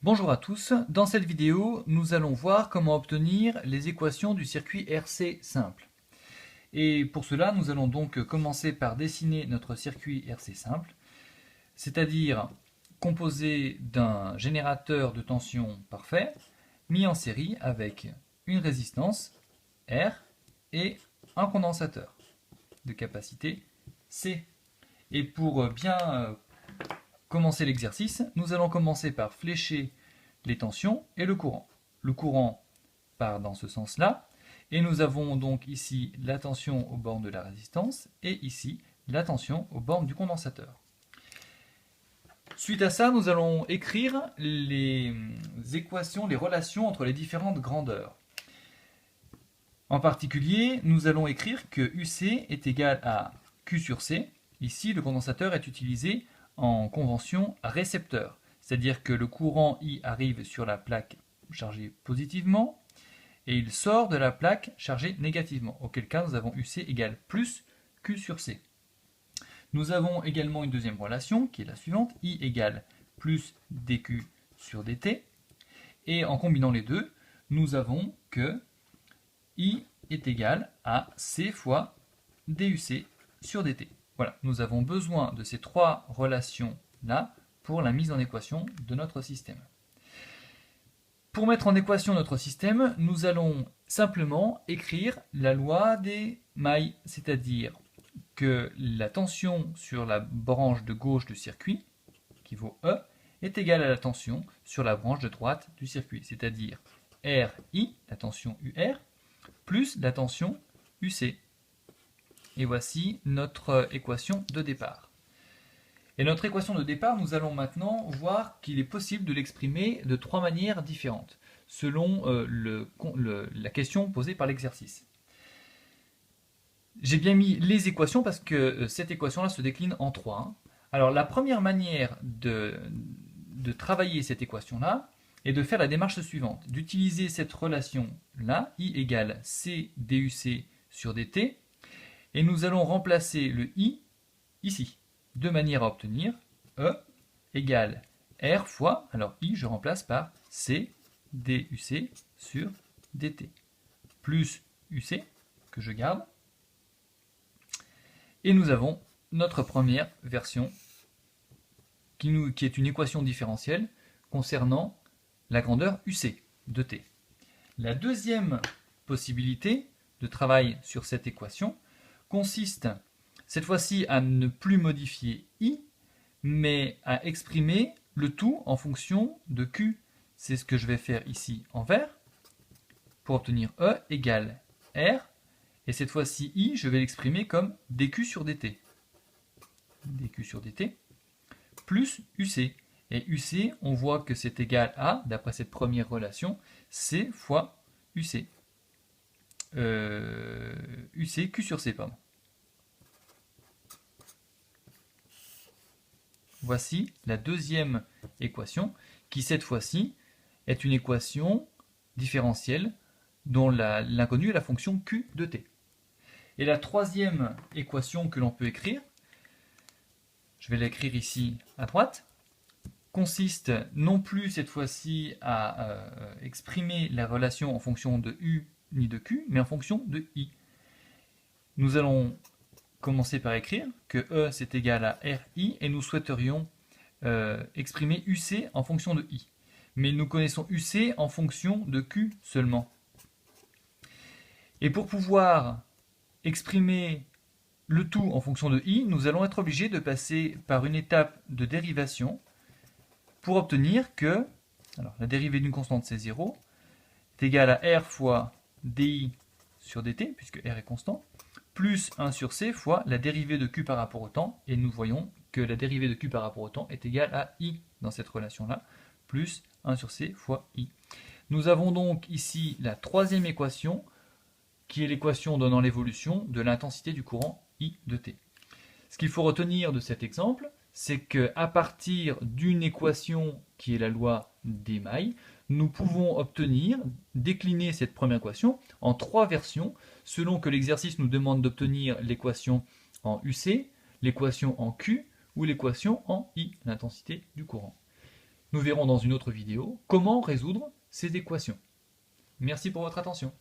Bonjour à tous, dans cette vidéo nous allons voir comment obtenir les équations du circuit RC simple. Et pour cela nous allons donc commencer par dessiner notre circuit RC simple, c'est-à-dire composé d'un générateur de tension parfait mis en série avec une résistance R et un condensateur de capacité C. Et pour bien commencer l'exercice, nous allons commencer par flécher les tensions et le courant. Le courant part dans ce sens-là, et nous avons donc ici la tension aux bornes de la résistance, et ici la tension aux bornes du condensateur. Suite à ça, nous allons écrire les équations, les relations entre les différentes grandeurs. En particulier, nous allons écrire que UC est égal à Q sur C. Ici, le condensateur est utilisé en convention récepteur, c'est-à-dire que le courant I arrive sur la plaque chargée positivement et il sort de la plaque chargée négativement, auquel cas nous avons UC égale plus Q sur C. Nous avons également une deuxième relation qui est la suivante, I égale plus dQ sur dt, et en combinant les deux, nous avons que I est égal à C fois DUC sur dt. Voilà, nous avons besoin de ces trois relations-là pour la mise en équation de notre système. Pour mettre en équation notre système, nous allons simplement écrire la loi des mailles, c'est-à-dire que la tension sur la branche de gauche du circuit, qui vaut E, est égale à la tension sur la branche de droite du circuit, c'est-à-dire RI, la tension UR, plus la tension UC. Et voici notre équation de départ. Et notre équation de départ, nous allons maintenant voir qu'il est possible de l'exprimer de trois manières différentes, selon la question posée par l'exercice. J'ai bien mis les équations parce que cette équation-là se décline en trois. Alors la première manière de travailler cette équation-là est de faire la démarche suivante, d'utiliser cette relation-là, I égale C DUC sur dt, et nous allons remplacer le I ici, de manière à obtenir E égale R fois, alors I je remplace par C DUC sur dt, plus UC, que je garde, et nous avons notre première version, qui est une équation différentielle concernant la grandeur UC de t. La deuxième possibilité de travail sur cette équation consiste cette fois-ci à ne plus modifier I, mais à exprimer le tout en fonction de Q. C'est ce que je vais faire ici en vert, pour obtenir E égale R, et cette fois-ci I, je vais l'exprimer comme dQ sur dt. dQ sur dt, plus UC. Et UC, on voit que c'est égal à, d'après cette première relation, C fois UC. UC, Q sur C, pardon. Voici la deuxième équation, qui cette fois-ci est une équation différentielle dont l'inconnu est la fonction Q de t. Et la troisième équation que l'on peut écrire, je vais l'écrire ici à droite, consiste non plus cette fois-ci à exprimer la relation en fonction de U ni de Q, mais en fonction de I. Nous allons commencer par écrire que E c'est égal à RI et nous souhaiterions exprimer UC en fonction de I. Mais nous connaissons UC en fonction de Q seulement. Et pour pouvoir exprimer le tout en fonction de I, nous allons être obligés de passer par une étape de dérivation pour obtenir que la dérivée d'une constante c'est 0, est égale à R fois DI sur dt, puisque R est constant, plus 1 sur C fois la dérivée de Q par rapport au temps, et nous voyons que la dérivée de Q par rapport au temps est égale à I dans cette relation-là, plus 1 sur C fois I. Nous avons donc ici la troisième équation, qui est l'équation donnant l'évolution de l'intensité du courant I de t. Ce qu'il faut retenir de cet exemple, c'est qu'à partir d'une équation qui est la loi des mailles, nous pouvons obtenir, décliner cette première équation en trois versions, selon que l'exercice nous demande d'obtenir l'équation en UC, l'équation en Q ou l'équation en I, l'intensité du courant. Nous verrons dans une autre vidéo comment résoudre ces équations. Merci pour votre attention.